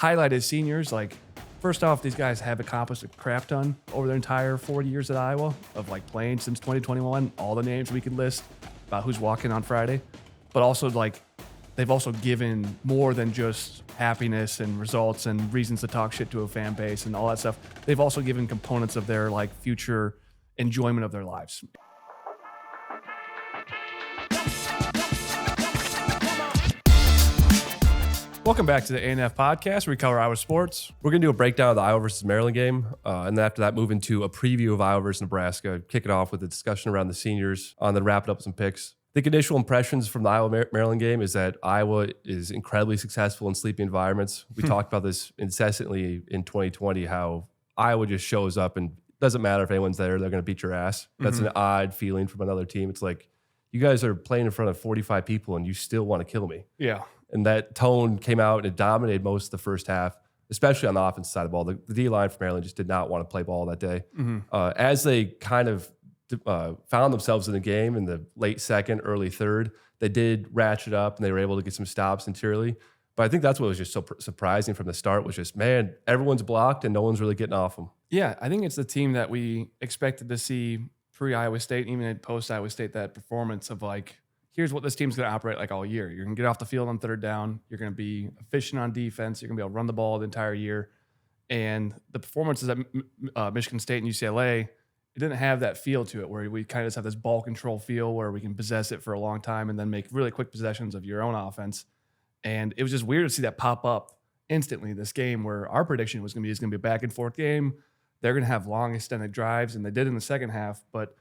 highlight his seniors. Like, first off, these guys have accomplished a crap ton over their entire 40 years at Iowa of like playing since 2021. All the names we could list about who's walking on Friday, but also like they've also given more than just happiness and results and reasons to talk shit to a fan base and all that stuff. They've also given components of their like future enjoyment of their lives. Welcome back to the ANF Podcast, where we cover Iowa sports. We're going to do a breakdown of the Iowa versus Maryland game, and then after that, move into a preview of Iowa versus Nebraska, kick it off with a discussion around the seniors, and then wrap it up with some picks. I think initial impressions from the Iowa-Maryland game is that Iowa is incredibly successful in sleepy environments. We talked about this incessantly in 2020, how Iowa just shows up and doesn't matter if anyone's there, they're going to beat your ass. That's an odd feeling from another team. It's like, you guys are playing in front of 45 people and you still want to kill me. Yeah. And that tone came out and it dominated most of the first half, especially on the offensive side of the ball. The D-line for Maryland just did not want to play ball that day. As they kind of found themselves in the game in the late second, early third, they did ratchet up and they were able to get some stops interiorly. But I think that's what was just so surprising from the start was just, man, everyone's blocked and no one's really getting off them. Yeah, I think it's the team that we expected to see pre-Iowa State, even post-Iowa State, that performance of like, here's what this team's going to operate like all year. You're going to get off the field on third down. You're going to be efficient on defense. You're going to be able to run the ball the entire year. And the performances at Michigan State and UCLA, it didn't have that feel to it where we kind of just have this ball control feel where we can possess it for a long time and then make really quick possessions of your own offense. And it was just weird to see that pop up instantly in this game where our prediction was going to be it's going to be a back and forth game. They're going to have long extended drives, and they did in the second half, but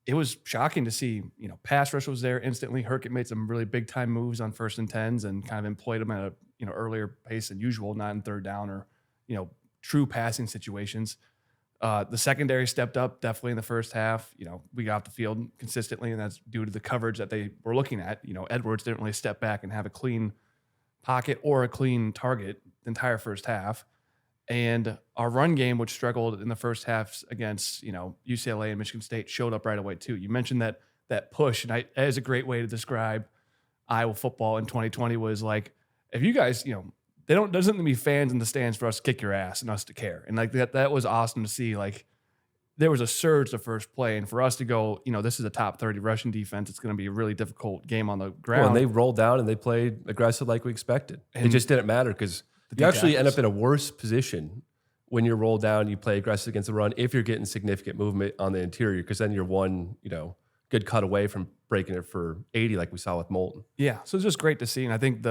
it was shocking to see, pass rush was there instantly. Herkett made some really big time moves on 1st and 10s and kind of employed them at a, earlier pace than usual, not in third down or, true passing situations. The secondary stepped up definitely in the first half. We got off the field consistently, and that's due to the coverage that they were looking at. Edwards didn't really step back and have a clean pocket or a clean target the entire first half. And our run game, which struggled in the first half against, UCLA and Michigan State, showed up right away too. You mentioned that push, and that is a great way to describe Iowa football in 2020 was like, if you guys, doesn't be fans in the stands for us to kick your ass and us to care. And like that was awesome to see. Like there was a surge the first play, and for us to go, this is a top 30 rushing defense. It's going to be a really difficult game on the ground. Well, and they rolled down and they played aggressive like we expected. And it just didn't matter because you actually end up in a worse position when you're rolled down, you play aggressive against the run if you're getting significant movement on the interior, because then you're one, good cut away from breaking it for 80 like we saw with Moulton. Yeah, so it's just great to see. And I think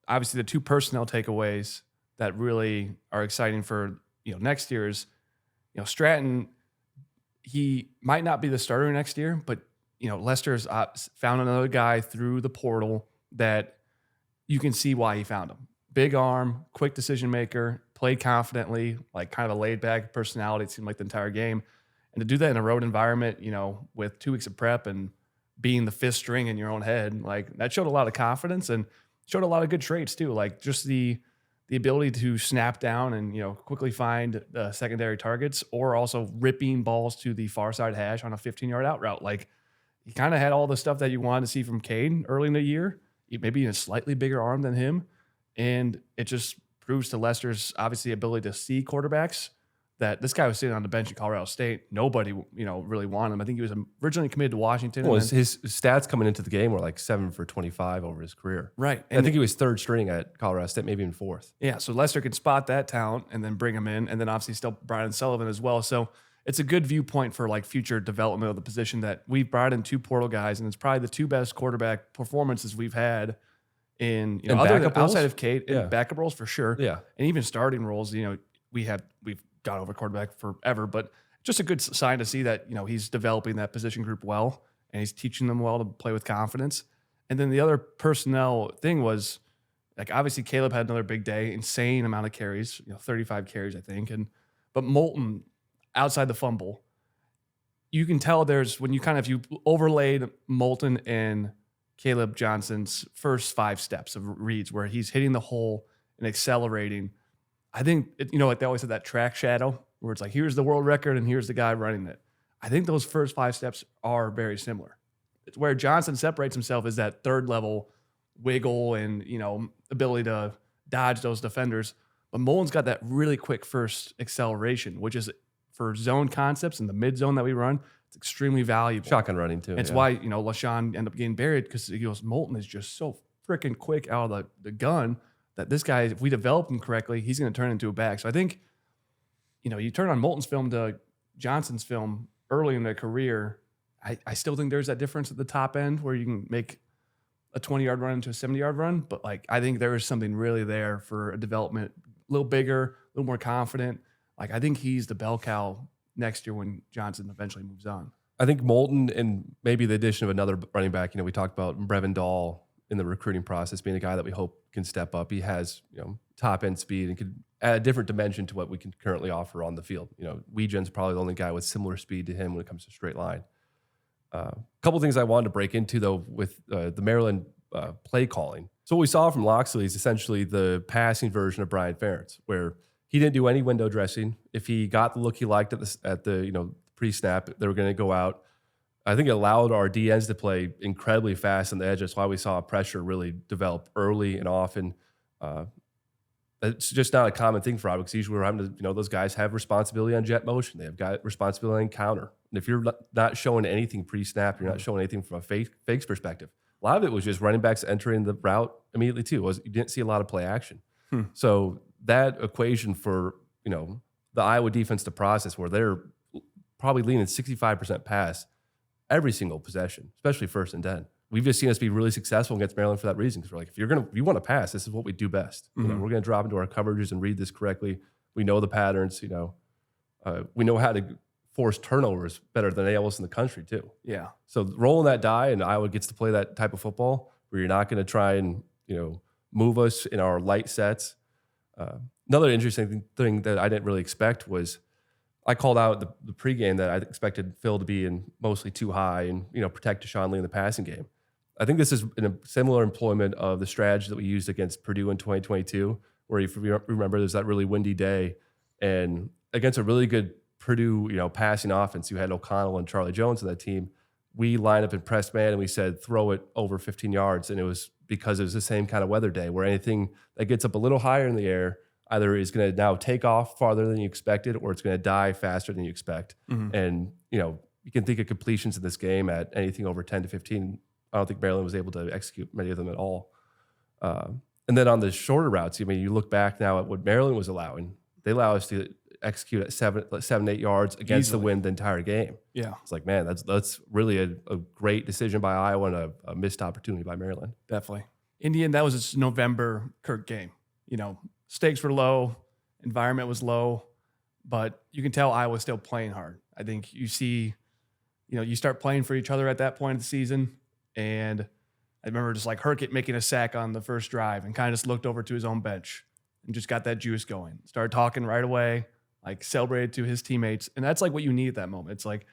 obviously the two personnel takeaways that really are exciting for, next year is, Stratton, he might not be the starter next year, but, Lester's found another guy through the portal that you can see why he found him. Big arm, quick decision maker, played confidently, like kind of a laid back personality, it seemed like the entire game. And to do that in a road environment, with 2 weeks of prep and being the fifth string in your own head, like that showed a lot of confidence and showed a lot of good traits too. Like just the ability to snap down and, quickly find secondary targets, or also ripping balls to the far side hash on a 15-yard out route. Like he kind of had all the stuff that you wanted to see from Cade early in the year, maybe a slightly bigger arm than him. And it just proves to Lester's obviously ability to see quarterbacks that this guy was sitting on the bench at Colorado State. Nobody, really wanted him. I think he was originally committed to Washington. Well, his stats coming into the game were like 7 for 25 over his career. Right. And I think he was third string at Colorado State, maybe even fourth. Yeah. So Lester could spot that talent and then bring him in. And then obviously still Brian Sullivan as well. So it's a good viewpoint for like future development of the position that we've brought in 2 portal guys. And it's probably the 2 best quarterback performances we've had in outside of Cade, in backup roles for sure. Yeah. And even starting roles, we've got over quarterback forever, but just a good sign to see that, he's developing that position group well and he's teaching them well to play with confidence. And then the other personnel thing was like, obviously Caleb had another big day, insane amount of carries, 35 carries, I think. But Moulton outside the fumble, you can tell when you overlaid Moulton and Caleb Johnson's first 5 steps of reads where he's hitting the hole and accelerating. I think, like they always have that track shadow where it's like, here's the world record and here's the guy running it. I think those first 5 steps are very similar. It's where Johnson separates himself is that third level wiggle and, ability to dodge those defenders. But Moulton's got that really quick first acceleration, which is for zone concepts in the mid zone that we run. It's extremely valuable. Shotgun running too. It's why, LaShawn ended up getting buried because he goes, Moulton is just so freaking quick out of the gun that this guy, if we develop him correctly, he's going to turn into a back. So I think, you turn on Moulton's film to Johnson's film early in their career, I still think there's that difference at the top end where you can make a 20-yard run into a 70-yard run. But, I think there is something really there for a development, a little bigger, a little more confident. I think he's the bell cow next year when Johnson eventually moves on. I think Moulton and maybe the addition of another running back, we talked about Brevin Dahl in the recruiting process being a guy that we hope can step up. He has, top end speed and could add a different dimension to what we can currently offer on the field. Weegen's probably the only guy with similar speed to him when it comes to straight line. A couple of things I wanted to break into though with the Maryland play calling. So what we saw from Loxley is essentially the passing version of Brian Ferentz, where he didn't do any window dressing. If he got the look he liked at the pre-snap, they were going to go out. I think it allowed our DNs to play incredibly fast on the edge. That's why we saw pressure really develop early and often. It's just not a common thing for us because usually we're having to, those guys have responsibility on jet motion. They have got responsibility on counter. And if you're not showing anything pre-snap, you're not showing anything from a fakes perspective. A lot of it was just running backs entering the route immediately too. You didn't see a lot of play action. So that equation for, the Iowa defense to process where they're probably leaning 65% pass every single possession, especially 1st and 10. We've just seen us be really successful against Maryland for that reason. Because we're like, if you want to pass, this is what we do best. We're going to drop into our coverages and read this correctly. We know the patterns. We know how to force turnovers better than anyone else in the country too. Yeah. So rolling that die, and Iowa gets to play that type of football where you're not going to try and move us in our light sets. Another interesting thing that I didn't really expect was I called out the pregame that I expected Phil to be in mostly too high and protect Deshaun Lee in the passing game. I think this is in a similar employment of the strategy that we used against Purdue in 2022, where if you remember, there's that really windy day, and against a really good Purdue, passing offense, you had O'Connell and Charlie Jones on that team. We lined up in press man and we said throw it over 15 yards, and it was because it was the same kind of weather day where anything that gets up a little higher in the air either is going to now take off farther than you expected or it's going to die faster than you expect. And you can think of completions in this game at anything over 10 to 15. I don't think Maryland was able to execute many of them at all. And then on the shorter routes, you look back now at what Maryland was allowing. They allow us to execute at 7, 8 yards against Easily. the wind the entire game. Yeah. It's like, man, that's really a great decision by Iowa and a missed opportunity by Maryland. Definitely. Indian, that was its November Kirk game. Stakes were low, environment was low, but you can tell Iowa's still playing hard. I think you see, you start playing for each other at that point of the season. And I remember just like Herkett making a sack on the first drive and kind of just looked over to his own bench and just got that juice going. Started talking right away, celebrated to his teammates. And that's what you need at that moment. It's like,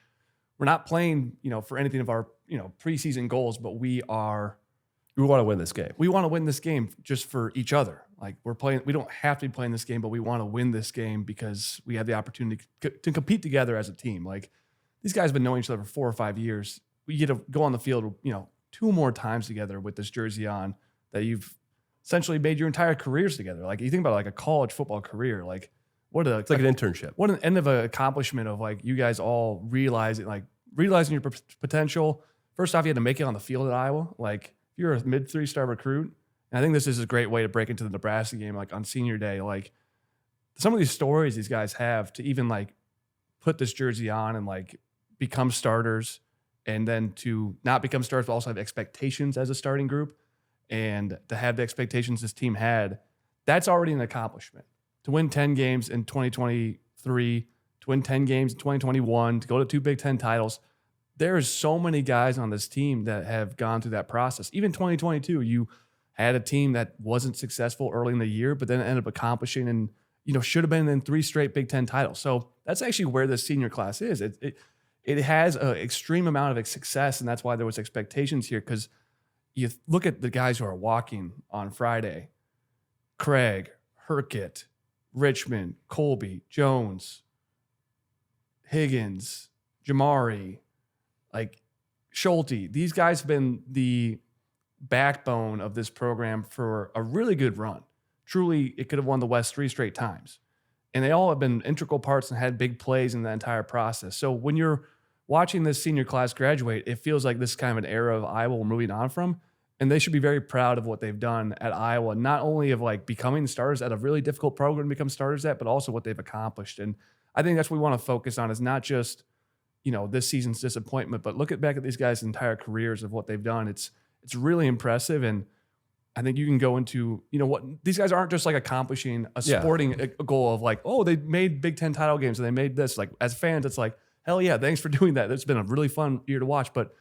we're not playing, for anything of our, preseason goals, but we want to win this game. We want to win this game just for each other. We're playing, we don't have to be playing this game, but we want to win this game because we have the opportunity to compete together as a team. These guys have been knowing each other for 4 or 5 years. We get to go on the field, 2 more times together with this jersey on that you've essentially made your entire careers together. You think about a college football career, it's like an internship. What an end of an accomplishment of you guys all realizing your potential. First off, you had to make it on the field at Iowa. If you're a mid 3-star recruit, and I think this is a great way to break into the Nebraska game, on senior day. Some of these stories these guys have to even put this jersey on and become starters, and then to not become starters, but also have expectations as a starting group, and to have the expectations this team had. That's already an accomplishment. To win 10 games in 2023, to win 10 games in 2021, to go to 2 Big Ten titles. There's so many guys on this team that have gone through that process. Even 2022, you had a team that wasn't successful early in the year, but then ended up accomplishing and, should have been in 3 straight Big Ten titles. So that's actually where this senior class is. It has an extreme amount of success, and that's why there was expectations here, because you look at the guys who are walking on Friday: Craig, Herkett, Richmond, Colby, Jones, Higgins, Jamari, Schulte. These guys have been the backbone of this program for a really good run. truly it could have won the West 3 straight times. And they all have been integral parts and had big plays in the entire process. So when you're watching this senior class graduate, it feels like this is kind of an era of Iowa we're moving on from. And they should be very proud of what they've done at Iowa, not only of like becoming starters at a really difficult program to become starters at, but also what they've accomplished. And I think that's what we want to focus on, is not just, this season's disappointment, but look back at these guys' entire careers of what they've done. It's really impressive. And I think you can go into, what these guys aren't just like accomplishing a sporting a goal of like, oh, they made Big Ten title games and they made this. Like as fans, it's like, hell yeah, thanks for doing that. It's been a really fun year to watch. But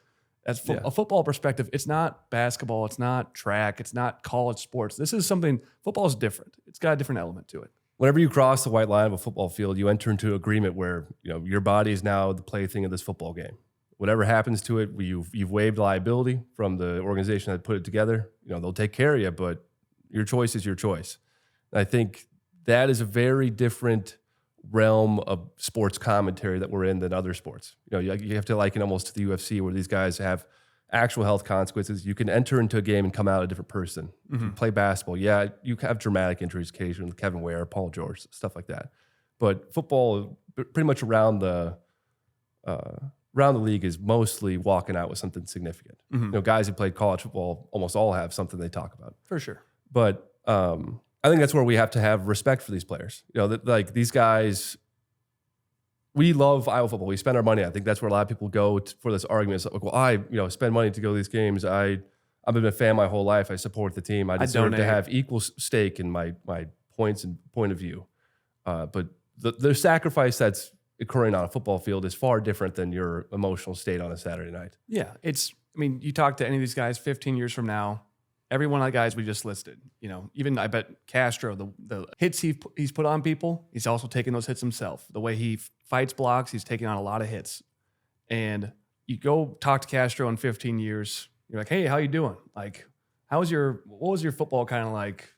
as a football perspective, it's not basketball, it's not track, it's not college sports. This is something, football is different. It's got a different element to it. Whenever you cross the white line of a football field, you enter into an agreement where your body is now the plaything of this football game. Whatever happens to it, you've waived liability from the organization that put it together. They'll take care of you, but your choice is your choice. And I think that is a very different realm of sports commentary that we're in than other sports. You have to liken almost to the UFC, where these guys have actual health consequences. You can enter into a game and come out a different person. If you play basketball, you have dramatic injuries occasionally, Kevin Ware, Paul George, stuff like that. But football, pretty much around the league, is mostly walking out with something significant. Guys who played college football almost all have something they talk about. For sure. But I think that's where we have to have respect for these players. Like these guys, we love Iowa football. We spend our money. I think that's where a lot of people go for this argument. It's like, well, I spend money to go to these games. I've been a fan my whole life. I support the team. I deserve to have equal stake in my points and point of view. But the sacrifice that's occurring on a football field is far different than your emotional state on a Saturday night. Yeah, you talk to any of these guys 15 years from now, every one of the guys we just listed, even I bet Castro, the hits he's put on people, he's also taking those hits himself. The way he fights blocks, he's taking on a lot of hits. And you go talk to Castro in 15 years, you're like, hey, how you doing? Like, what was your football kind of like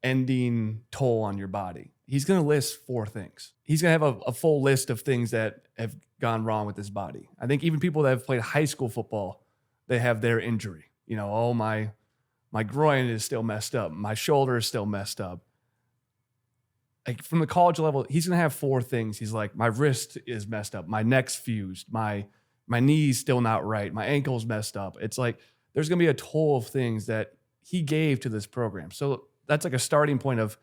ending toll on your body? He's going to list 4 things. He's going to have a full list of things that have gone wrong with his body. I think even people that have played high school football, they have their injury. My groin is still messed up. My shoulder is still messed up. Like from the college level, he's going to have 4 things. He's like, my wrist is messed up. My neck's fused. My knee's still not right. My ankle's messed up. It's like, there's going to be a toll of things that he gave to this program. So that's like a starting point of,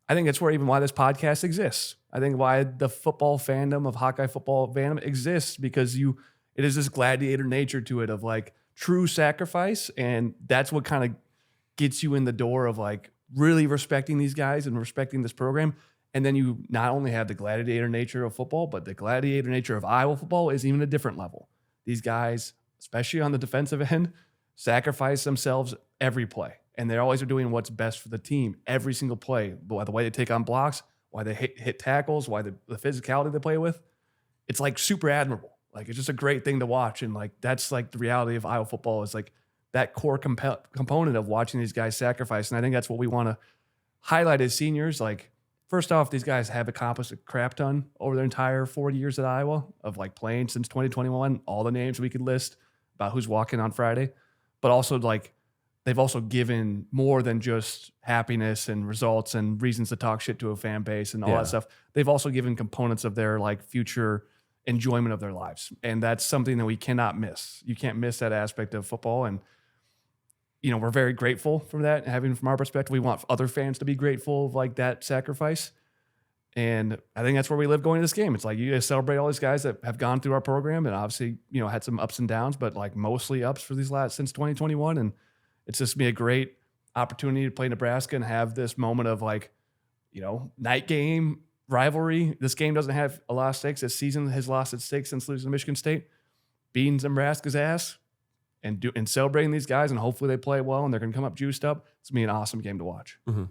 I think that's why this podcast exists. I think why the football fandom of Hawkeye football fandom exists, because it is this gladiator nature to it of like true sacrifice. And that's what kind of gets you in the door of like really respecting these guys and respecting this program. And then you not only have the gladiator nature of football, but the gladiator nature of Iowa football is even a different level. These guys, especially on the defensive end, sacrifice themselves every play. And they always are doing what's best for the team every single play. But the way they take on blocks, why they hit tackles, why the physicality they play with, it's like super admirable. Like it's just a great thing to watch. And like that's like the reality of Iowa football is like that core component of watching these guys sacrifice. And I think that's what we want to highlight as seniors. Like first off, these guys have accomplished a crap ton over their entire 40 years at Iowa of like playing since 2021, all the names we could list about who's walking on Friday, but also like they've also given more than just happiness and results and reasons to talk shit to a fan base and all that stuff. They've also given components of their like future enjoyment of their lives. And that's something that we cannot miss. You can't miss that aspect of football. And, we're very grateful for that. Having from our perspective, we want other fans to be grateful of like that sacrifice. And I think that's where we live going to this game. It's like you guys celebrate all these guys that have gone through our program and obviously, had some ups and downs, but like mostly ups for these since 2021. And it's just be a great opportunity to play Nebraska and have this moment of like, night game rivalry. This game doesn't have a lot of stakes. This season has lost its stakes since losing to Michigan State, beating Nebraska's ass and celebrating these guys. And hopefully they play well and they're going to come up juiced up. It's going to be an awesome game to watch. Mm-hmm.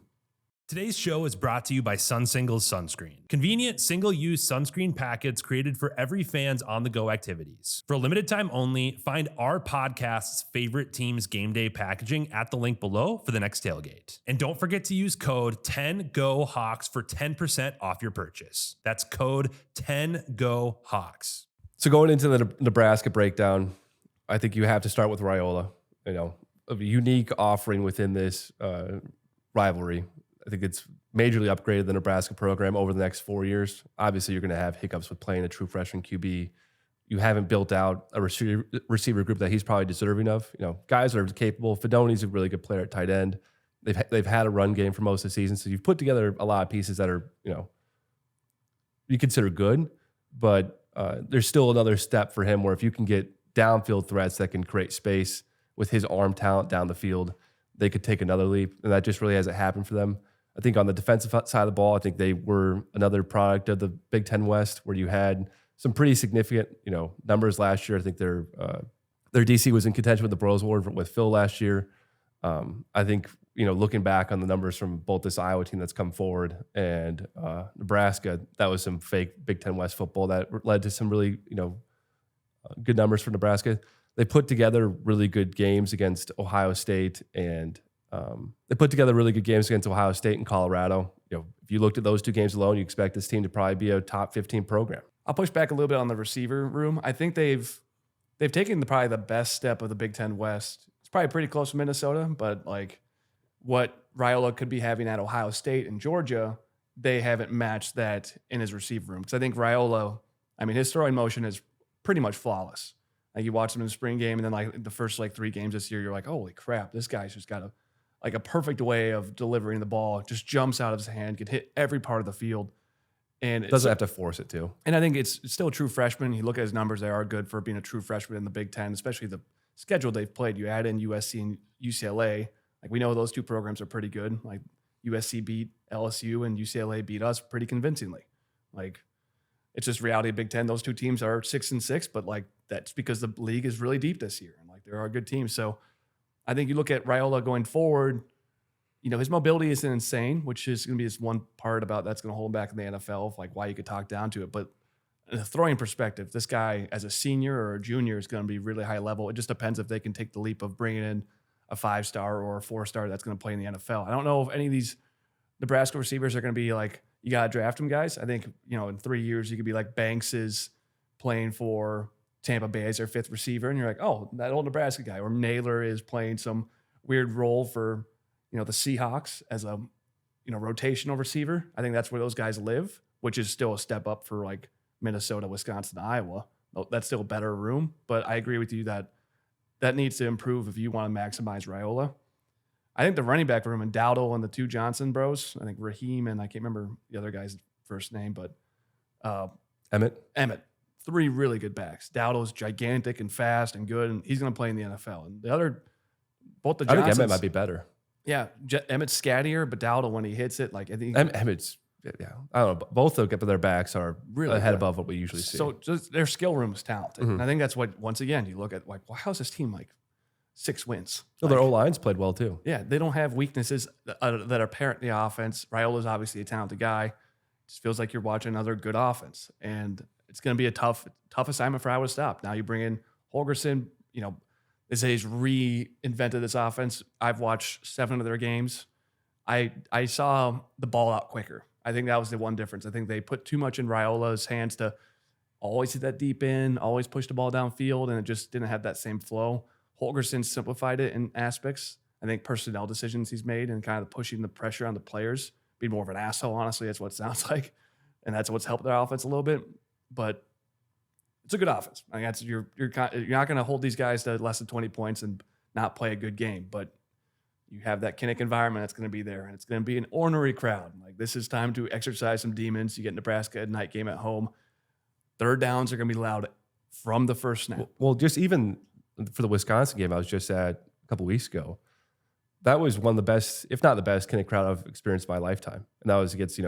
Today's show is brought to you by Sun Singles Sunscreen. Convenient, single-use sunscreen packets created for every fan's on-the-go activities. For a limited time only, find our podcast's favorite team's game day packaging at the link below for the next tailgate. And don't forget to use code 10GOHAWKS for 10% off your purchase. That's code 10GOHAWKS. So going into the Nebraska breakdown, I think you have to start with Raiola. A unique offering within this rivalry. I think it's majorly upgraded the Nebraska program over the next 4 years. Obviously, you're going to have hiccups with playing a true freshman QB. You haven't built out a receiver group that he's probably deserving of. Guys are capable. Fidoni's a really good player at tight end. They've had a run game for most of the season, so you've put together a lot of pieces that are you consider good, but there's still another step for him where if you can get downfield threats that can create space with his arm talent down the field, they could take another leap, and that just really hasn't happened for them. I think on the defensive side of the ball, I think they were another product of the Big Ten West where you had some pretty significant, numbers last year. I think their DC was in contention with the Bros Award with Phil last year. I think, looking back on the numbers from both this Iowa team that's come forward and Nebraska, that was some fake Big Ten West football that led to some really, good numbers for Nebraska. They put together really good games against Ohio State and they put together really good games against Ohio State and Colorado. If you looked at those two games alone, you expect this team to probably be a top 15 program. I'll push back a little bit on the receiver room. I think they've taken probably the best step of the Big Ten West. It's probably pretty close to Minnesota, but like what Raiola could be having at Ohio State and Georgia, they haven't matched that in his receiver room. Because I think Raiola, his throwing motion is pretty much flawless. Like you watch him in the spring game, and then like the first 3 games this year, you're like, holy crap, this guy's just got a perfect way of delivering the ball. It just jumps out of his hand, can hit every part of the field. And doesn't have to force it to. And I think it's still a true freshman. You look at his numbers, they are good for being a true freshman in the Big Ten, especially the schedule they've played. You add in USC and UCLA. Like we know those two programs are pretty good. Like USC beat LSU and UCLA beat us pretty convincingly. Like it's just reality of Big Ten. Those two teams are 6-6, but like that's because the league is really deep this year. And like there are good teams. So I think you look at Raiola going forward, his mobility isn't insane, which is going to be this one part about that's going to hold him back in the NFL, like why you could talk down to it. But in a throwing perspective, this guy as a senior or a junior is going to be really high level. It just depends if they can take the leap of bringing in a 5-star or a 4-star that's going to play in the NFL. I don't know if any of these Nebraska receivers are going to be like, you got to draft them guys. I think, in 3 years, you could be like Banks is playing for Tampa Bay as their 5th receiver. And you're like, oh, that old Nebraska guy. Or Naylor is playing some weird role for, the Seahawks as a, rotational receiver. I think that's where those guys live, which is still a step up for like Minnesota, Wisconsin, Iowa. That's still a better room. But I agree with you that needs to improve if you want to maximize Raiola. I think the running back room and Dowdle and the 2 Johnson bros, I think Raheem and I can't remember the other guy's first name, but Emmett. 3 really good backs. Dowdle's gigantic and fast and good, and he's going to play in the NFL. And the other, both the Johnsons. I think Emmett might be better. Yeah, Emmett's scattier, but Dowdle, when he hits it, like I think Emmett's, I don't know. Both of their backs are really ahead above what we usually see. So just their skill room is talented. And I think that's what, once again, you look at like, well, how's this team like 6 wins? Well, their O-line's played well too. Yeah, they don't have weaknesses that are apparent in the offense. Raiola's obviously a talented guy. It just feels like you're watching another good offense. And it's going to be a tough assignment for Iowa to stop. Now you bring in Holgorsen, they say he's reinvented this offense. I've watched 7 of their games. I saw the ball out quicker. I think that was the one difference. I think they put too much in Raiola's hands to always hit that deep in, always push the ball downfield, and it just didn't have that same flow. Holgorsen simplified it in aspects. I think personnel decisions he's made and kind of pushing the pressure on the players, being more of an asshole, honestly, that's what it sounds like. And that's what's helped their offense a little bit. But it's a good offense. I mean, that's you're not going to hold these guys to less than 20 points and not play a good game. But you have that Kinnick environment that's going to be there, and it's going to be an ornery crowd. Like this is time to exercise some demons. You get Nebraska at night game at home. 3rd downs are going to be loud from the first snap. Well, just even for the Wisconsin game I was just at a couple weeks ago, that was one of the best, if not the best, Kinnick crowd I've experienced in my lifetime. And that was against,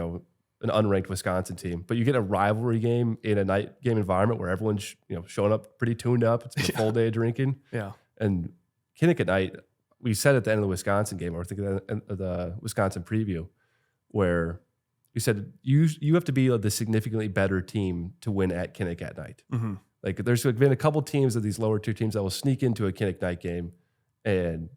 an unranked Wisconsin team. But you get a rivalry game in a night game environment where everyone's, showing up pretty tuned up. It's a full day of drinking. Yeah. And Kinnick at night, we said at the end of the Wisconsin game, or I think at the Wisconsin preview, where you said you have to be the significantly better team to win at Kinnick at night. Mm-hmm. Like there's been a couple teams of these lower tier teams that will sneak into a Kinnick night game and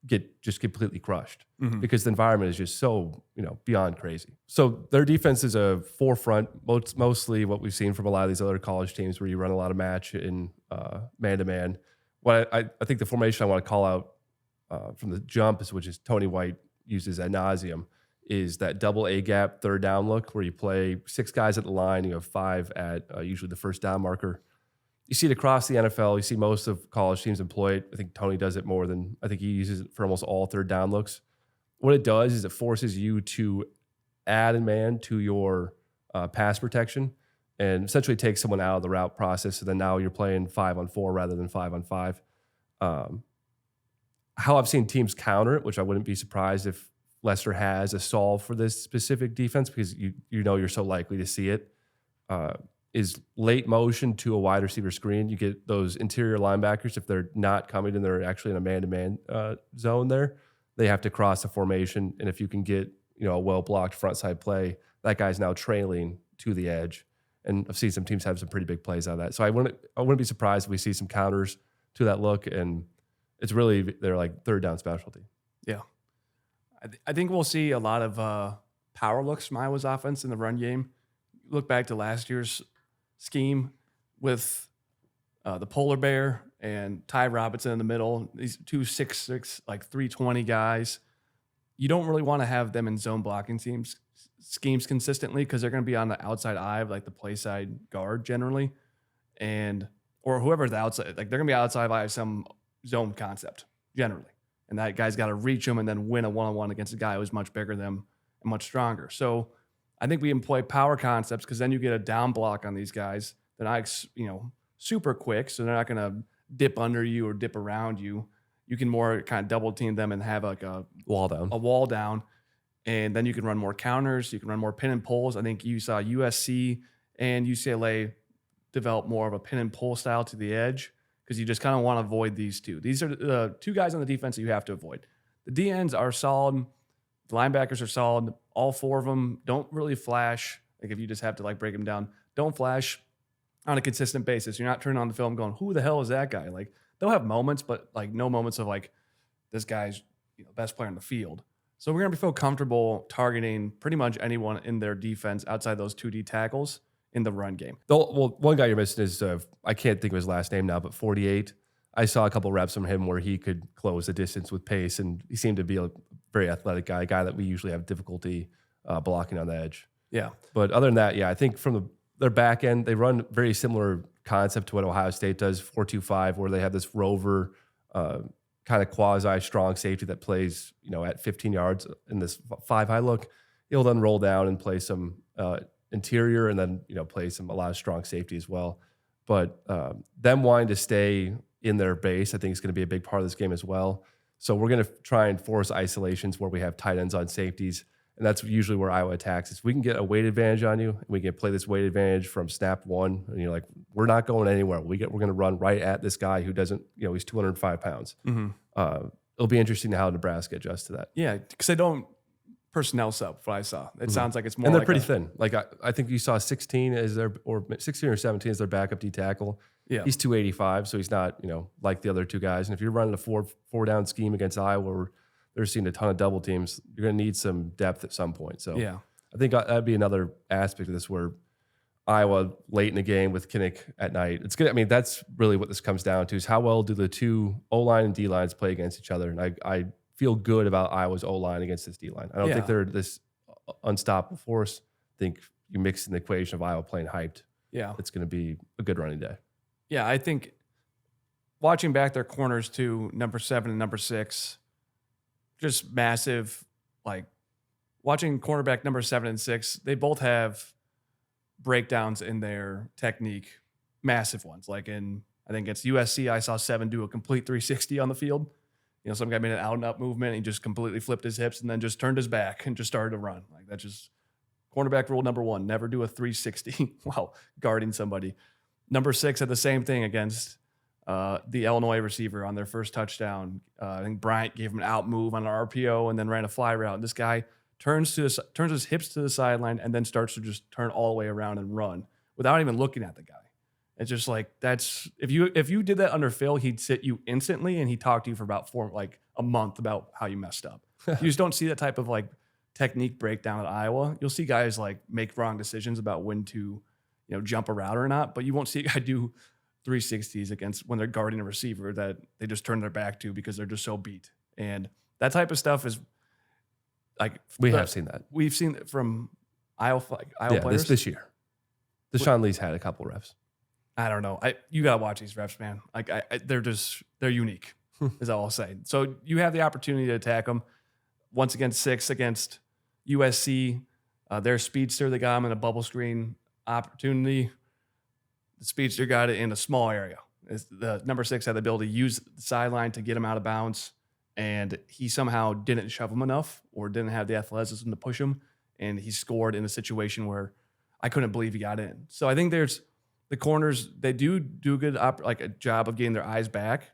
get just completely crushed because the environment is just so, beyond crazy. So their defense is a forefront, mostly what we've seen from a lot of these other college teams where you run a lot of match in man-to-man. What I think the formation I want to call out from the jump is, which is Tony White uses ad nauseum is that double A gap third down look where you play 6 guys at the line, you have 5 at usually the first down marker. You see it across the NFL. You see most of college teams employ it. I think Tony does it more than I think he uses it for almost all third down looks. What it does is it forces you to add a man to your pass protection and essentially takes someone out of the route process. So then now you're playing 5-on-4 rather than 5-on-5. How I've seen teams counter it, which I wouldn't be surprised if Leicester has a solve for this specific defense because you know you're so likely to see it, is late motion to a wide receiver screen. You get those interior linebackers, if they're not coming and they're actually in a man-to-man zone there, they have to cross the formation. And if you can get a well-blocked front side play, that guy's now trailing to the edge. And I've seen some teams have some pretty big plays out of that. So I wouldn't be surprised if we see some counters to that look. And it's really their like third down specialty. Yeah. I think we'll see a lot of power looks from Iowa's offense in the run game. Look back to last year's scheme with the polar bear and Ty Robinson in the middle, these 2 6'6", like 320 guys. You don't really want to have them in zone blocking schemes consistently because they're going to be on the outside eye of like the play side guard generally, or whoever's the outside, like they're going to be outside eye of some zone concept generally. And that guy's got to reach him and then win a one-on-one against a guy who's much bigger than him and much stronger. So I think we employ power concepts because then you get a down block on these guys. They're not, super quick, so they're not going to dip under you or dip around you. You can more kind of double team them and have like a wall down, and then you can run more counters. You can run more pin and pulls. I think you saw USC and UCLA develop more of a pin and pull style to the edge because you just kind of want to avoid these two. These are the 2 guys on the defense that you have to avoid. The DNs are solid. The linebackers are solid. All 4 of them don't really flash. Like if you just have to like break them down, don't flash on a consistent basis. You're not turning on the film going, who the hell is that guy? Like they'll have moments, but like no moments of like this guy's best player in the field. So we're going to feel comfortable targeting pretty much anyone in their defense outside those 2D tackles in the run game. Well, one guy you're missing is, I can't think of his last name now, but 48. I saw a couple reps from him where he could close the distance with pace, and he seemed to be a very athletic guy, a guy that we usually have difficulty blocking on the edge. Yeah. But other than that, yeah, I think from their back end, they run very similar concept to what Ohio State does, 4-2-5, where they have this rover kind of quasi-strong safety that plays, at 15 yards in this 5-high look. He'll then roll down and play some interior and then, play a lot of strong safety as well. But them wanting to stay in their base, I think is going to be a big part of this game as well. So we're going to try and force isolations where we have tight ends on safeties. And that's usually where Iowa attacks. Is we can get a weight advantage on you, and we can play this weight advantage from snap 1. And you're like, we're not going anywhere. We're going to run right at this guy who doesn't, he's 205 pounds. Mm-hmm. It'll be interesting how Nebraska adjusts to that. Yeah, because they don't personnel sub. What I saw, it sounds like it's more. And they're like pretty thin. Like I think you saw 16 as or 16 or 17 as their backup D tackle. Yeah, he's 285, so he's not like the other 2 guys. And if you're running a four down scheme against Iowa, where they're seeing a ton of double teams, you're going to need some depth at some point. So yeah, I think that'd be another aspect of this where Iowa late in the game with Kinnick at night. It's good. I mean, that's really what this comes down to is how well do the 2 O-line and D-lines play against each other. And I feel good about Iowa's O-line against this D-line. I don't think they're this unstoppable force. I think you mix in the equation of Iowa playing hyped. Yeah, it's going to be a good running day. Yeah, I think watching back their corners to number 7 and number 6, just massive. Like watching cornerback number 7 and 6, they both have breakdowns in their technique, massive ones. Like I think it's USC, I saw 7 do a complete 360 on the field. Some guy made an out and up movement and he just completely flipped his hips and then just turned his back and just started to run. Like that's just cornerback rule number 1, never do a 360 while guarding somebody. Number 6 had the same thing against the Illinois receiver on their first touchdown. I think Bryant gave him an out move on an RPO and then ran a fly route. And this guy turns his hips to the sideline and then starts to just turn all the way around and run without even looking at the guy. It's just like that's if you did that under Phil, he'd sit you instantly and he'd talk to you for about a month about how you messed up. You just don't see that type of like technique breakdown at Iowa. You'll see guys like make wrong decisions about when to jump a route or not, but you won't see a guy do 360s against when they're guarding a receiver that they just turn their back to because they're just so beat. And that type of stuff is like We have seen that. we've seen it from Iowa players. This year. Deshaun Lee's had a couple reps. I don't know. You gotta watch these reps, man. Like they're unique, is all I'll say. So you have the opportunity to attack them. Once again, 6 against USC. Their speedster, they got him in a bubble screen opportunity. The speedster got it in a small area. The number 6 had the ability to use the sideline to get him out of bounds, and he somehow didn't shove him enough or didn't have the athleticism to push him, and he scored in a situation where I couldn't believe he got in. So I think there's the corners, they do a good a job of getting their eyes back,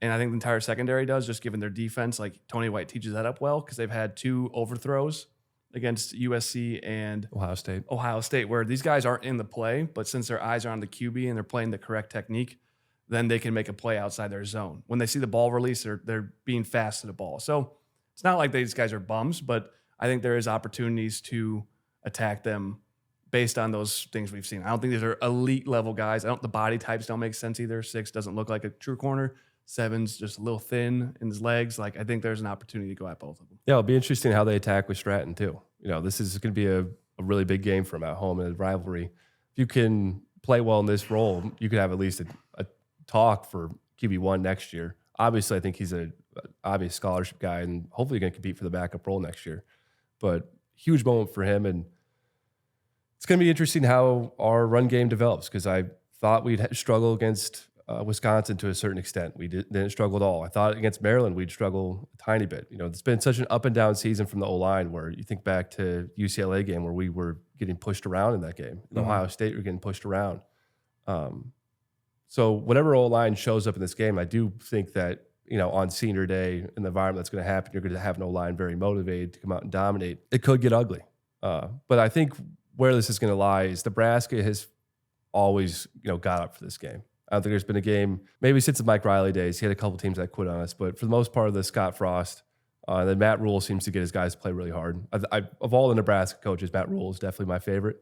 and I think the entire secondary does, just given their defense. Like Tony White teaches that up well because they've had 2 overthrows against USC and Ohio State, where these guys aren't in the play, but since their eyes are on the QB and they're playing the correct technique, then they can make a play outside their zone. When they see the ball release, they're being fast to the ball. So it's not like these guys are bums, but I think there is opportunities to attack them based on those things we've seen. I don't think these are elite level guys. The body types don't make sense either. 6 doesn't look like a true corner. 7's just a little thin in his legs. Like, I think there's an opportunity to go at both of them. Yeah, it'll be interesting how they attack with Stratton too. This is going to be a really big game for him at home in a rivalry. If you can play well in this role, you could have at least a talk for QB1 next year. Obviously, I think he's an obvious scholarship guy and hopefully going to compete for the backup role next year. But huge moment for him, and it's going to be interesting how our run game develops because I thought we'd struggle against Wisconsin to a certain extent. We didn't struggle at all. I thought against Maryland we'd struggle a tiny bit. It's been such an up and down season from the O-line where you think back to UCLA game where we were getting pushed around in that game. In Ohio State, we're getting pushed around. So whatever O-line shows up in this game, I do think that, on senior day in the environment that's going to happen, you're going to have an O-line very motivated to come out and dominate. It could get ugly. But I think where this is going to lie is Nebraska has always, got up for this game. I don't think there's been a game, maybe since the Mike Riley days, he had a couple teams that quit on us, but for the most part of the Scott Frost, then Matt Rule seems to get his guys to play really hard. Of all the Nebraska coaches, Matt Rule is definitely my favorite.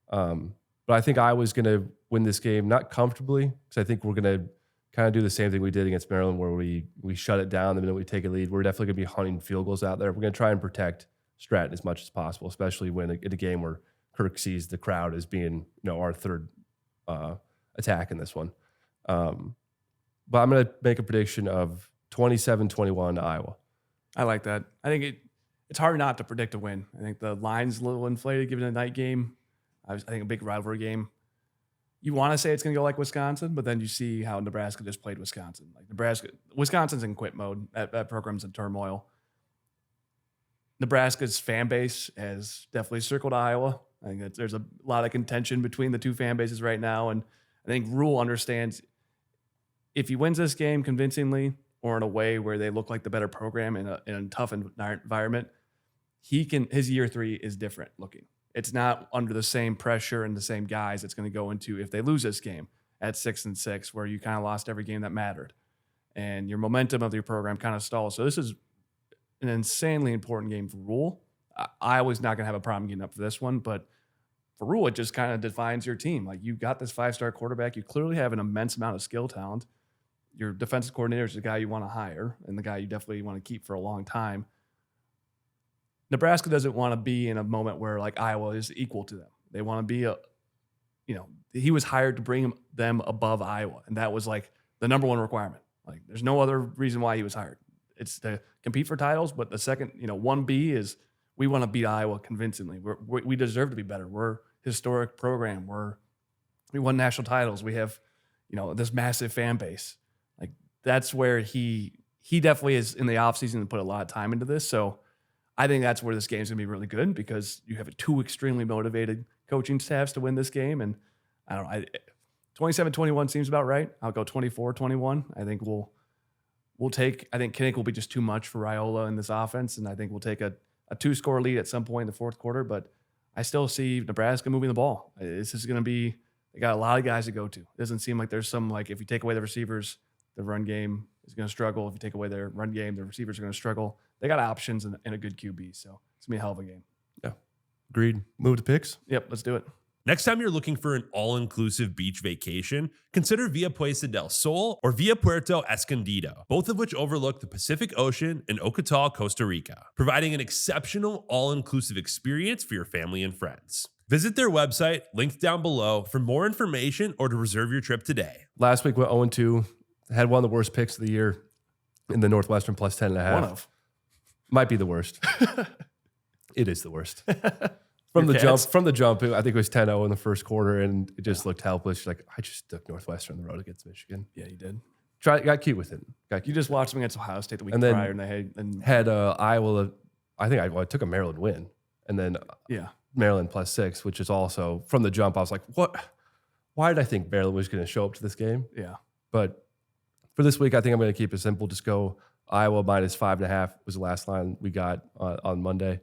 But I think Iowa's going to win this game, not comfortably, because I think we're going to kind of do the same thing we did against Maryland where we shut it down the minute we take a lead. We're definitely going to be hunting field goals out there. We're going to try and protect Stratton as much as possible, especially when in a game where Kirk sees the crowd as being, our third attack in this one. But I'm going to make a prediction of 27-21 Iowa. I like that. I think it's hard not to predict a win. I think the line's a little inflated given a night game. I think a big rivalry game. You want to say it's going to go like Wisconsin, but then you see how Nebraska just played Wisconsin. Like Wisconsin's in quit mode. That program's in turmoil. Nebraska's fan base has definitely circled Iowa. I think that there's a lot of contention between the two fan bases right now, and I think Rule understands if he wins this game convincingly or in a way where they look like the better program in a tough environment, his year 3 is different looking. It's not under the same pressure and the same guys it's going to go into if they lose this game at 6-6, where you kind of lost every game that mattered and your momentum of your program kind of stalled. So this is an insanely important game for Rule. Iowa's not going to have a problem getting up for this one, but for Rule, it just kind of defines your team. Like, you've got this 5-star quarterback. You clearly have an immense amount of skill talent. Your defensive coordinator is the guy you want to hire and the guy you definitely want to keep for a long time. Nebraska doesn't want to be in a moment where like Iowa is equal to them. They want to be he was hired to bring them above Iowa. And that was like the number one requirement. Like, there's no other reason why he was hired. It's to compete for titles. But the second, 1B is we want to beat Iowa convincingly. We deserve to be better. We're a historic program. We won national titles. We have, this massive fan base. Like, that's where he definitely is in the offseason and put a lot of time into this. So I think that's where this game is going to be really good because you have 2 extremely motivated coaching staffs to win this game. And I don't know, 27-21 seems about right. I'll go 24-21. I think I think Kinnick will be just too much for Raiola in this offense. And I think we'll take a 2-score lead at some point in the fourth quarter, but I still see Nebraska moving the ball. This is going to be, they got a lot of guys to go to. It doesn't seem like there's some, like, if you take away the receivers, the run game is going to struggle. If you take away their run game, the receivers are going to struggle. They got options and a good QB, so it's going to be a hell of a game. Yeah. Agreed. Move to picks? Yep, let's do it. Next time you're looking for an all-inclusive beach vacation, consider Via Puesta del Sol or Via Puerto Escondido, both of which overlook the Pacific Ocean in Ocotal, Costa Rica, providing an exceptional all-inclusive experience for your family and friends. Visit their website, linked down below, for more information or to reserve your trip today. Last week went 0-2, had one of the worst picks of the year in the Northwestern plus 10.5. One of. Might be the worst. It is the worst. From the jump, I think it was 10-0 in the first quarter, and it just looked helpless. Like, I just took Northwestern on the road against Michigan. Yeah, you did. Got cute with it. You just watched them against Ohio State the week And then prior, and they had Iowa. I took a Maryland win, and then Maryland plus 6, which is also from the jump. I was like, what? Why did I think Maryland was going to show up to this game? Yeah. But for this week, I think I'm going to keep it simple. Just go Iowa minus 5.5 was the last line we got on Monday.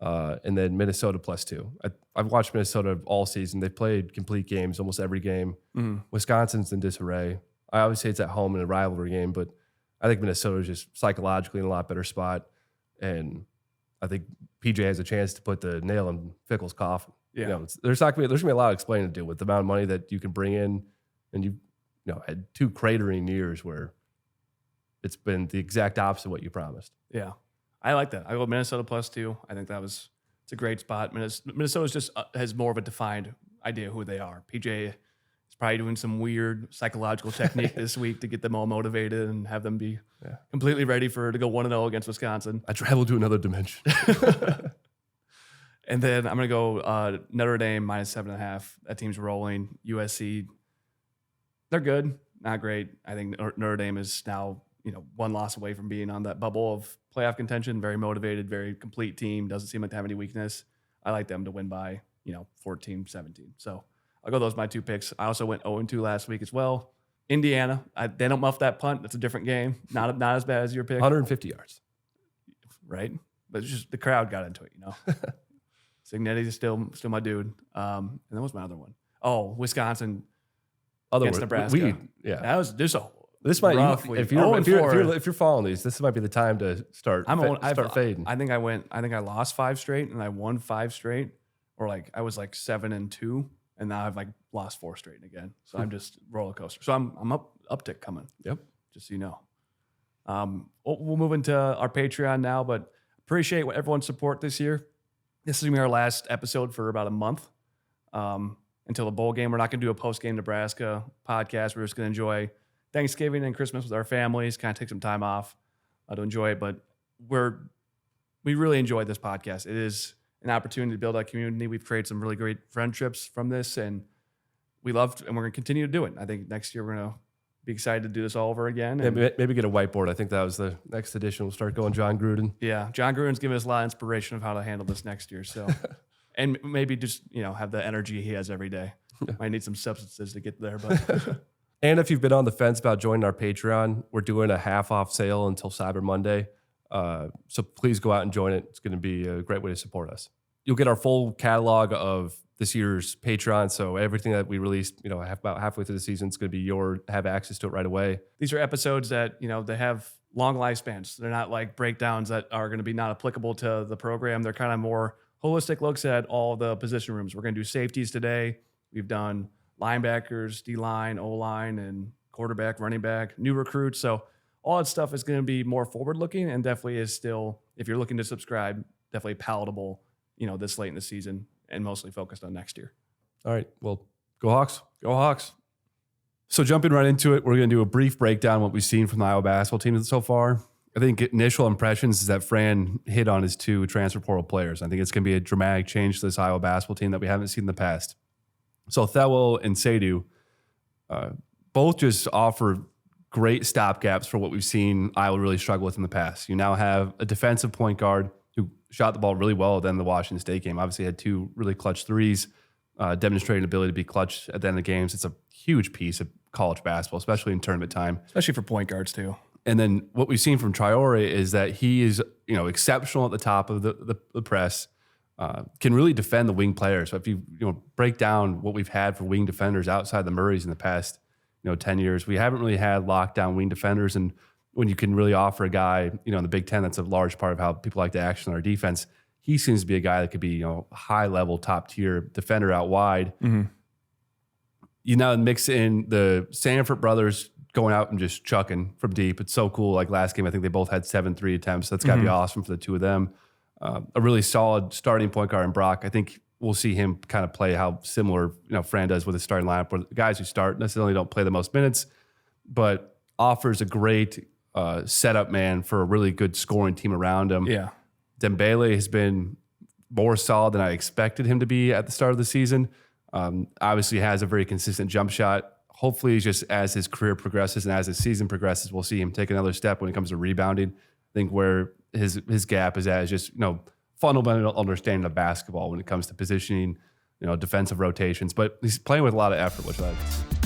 And then Minnesota plus 2. I've watched Minnesota all season. They've played complete games, almost every game. Mm-hmm. Wisconsin's in disarray. I always say it's at home in a rivalry game, but I think Minnesota is just psychologically in a lot better spot. And I think PJ has a chance to put the nail in Fickle's coffin. Yeah. There's going to be a lot of explaining to do with the amount of money that you can bring in. And you had 2 cratering years where it's been the exact opposite of what you promised. Yeah. I like that. I go Minnesota plus 2. I think it's a great spot. Minnesota's just has more of a defined idea of who they are. PJ is probably doing some weird psychological technique this week to get them all motivated and have them be completely ready to go 1-0 against Wisconsin. I traveled to another dimension. And then I'm going to go Notre Dame minus 7.5. That team's rolling. USC, they're good, not great. I think Notre Dame is now one loss away from being on that bubble of playoff contention. Very motivated, very complete team. Doesn't seem like to have any weakness. I like them to win by 14-17. So I'll go those my 2 picks. I also went 0-2 last week as well. Indiana, they don't muff that punt. That's a different game. Not as bad as your pick. 150 yards, right? But it's just the crowd got into it. Signetti is still my dude. And then what's my other one? Oh, Wisconsin against Nebraska. That was just a. This might if you're following these, this might be the time to start fading. I think I lost 5 straight and I won 5 straight, or I was 7-2, and now I've lost 4 straight again. So I'm just roller coaster. So I'm uptick coming. Yep. Just so you know. We'll move into our Patreon now, but appreciate everyone's support this year. This is gonna be our last episode for about a month until the bowl game. We're not gonna do a post-game Nebraska podcast. We're just gonna enjoy Thanksgiving and Christmas with our families, kind of take some time off to enjoy it. But we really enjoy this podcast. It is an opportunity to build a community. We've created some really great friendships from this, and we're going to continue to do it. I think next year we're going to be excited to do this all over again. And maybe get a whiteboard. I think that was the next edition. We'll start going John Gruden. Yeah, John Gruden's given us a lot of inspiration of how to handle this next year. So, and maybe just have the energy he has every day. Might need some substances to get there, but. And if you've been on the fence about joining our Patreon, we're doing a half-off sale until Cyber Monday. So please go out and join it. It's going to be a great way to support us. You'll get our full catalog of this year's Patreon. So everything that we released, about halfway through the season, it's going to be have access to it right away. These are episodes that, they have long lifespans. They're not like breakdowns that are going to be not applicable to the program. They're kind of more holistic looks at all the position rooms. We're going to do safeties today. We've done linebackers, D-line, O-line, and quarterback, running back, new recruits. So all that stuff is going to be more forward-looking and definitely is still, if you're looking to subscribe, definitely palatable, this late in the season and mostly focused on next year. All right. Well, go Hawks. Go Hawks. So jumping right into it, we're going to do a brief breakdown of what we've seen from the Iowa basketball team so far. I think initial impressions is that Fran hit on his 2 transfer portal players. I think it's going to be a dramatic change to this Iowa basketball team that we haven't seen in the past. So Thewell and Sadu both just offer great stopgaps for what we've seen Iowa really struggle with in the past. You now have a defensive point guard who shot the ball really well at the end of the Washington State game. Obviously had 2 really clutch threes, demonstrating ability to be clutch at the end of the games. It's a huge piece of college basketball, especially in tournament time. Especially for point guards too. And then what we've seen from Traore is that he is, exceptional at the top of the press. Can really defend the wing players. So if you break down what we've had for wing defenders outside the Murrays in the past 10 years, we haven't really had lockdown wing defenders. And when you can really offer a guy in the Big Ten, that's a large part of how people like to action our defense, he seems to be a guy that could be, high level, top tier defender out wide. Mm-hmm. You now mix in the Sanford brothers going out and just chucking from deep. It's so cool. Like last game, I think they both had 7 3 attempts. That's got to be awesome for the two of them. A really solid starting point guard in Brock. I think we'll see him kind of play how similar, Fran does with his starting lineup, where the guys who start necessarily don't play the most minutes, but offers a great setup man for a really good scoring team around him. Yeah. Dembele has been more solid than I expected him to be at the start of the season. Obviously has a very consistent jump shot. Hopefully, just as his career progresses and as his season progresses, we'll see him take another step when it comes to rebounding. I think where his gap is at is just, fundamental understanding of basketball when it comes to positioning, defensive rotations. But he's playing with a lot of effort, which I like.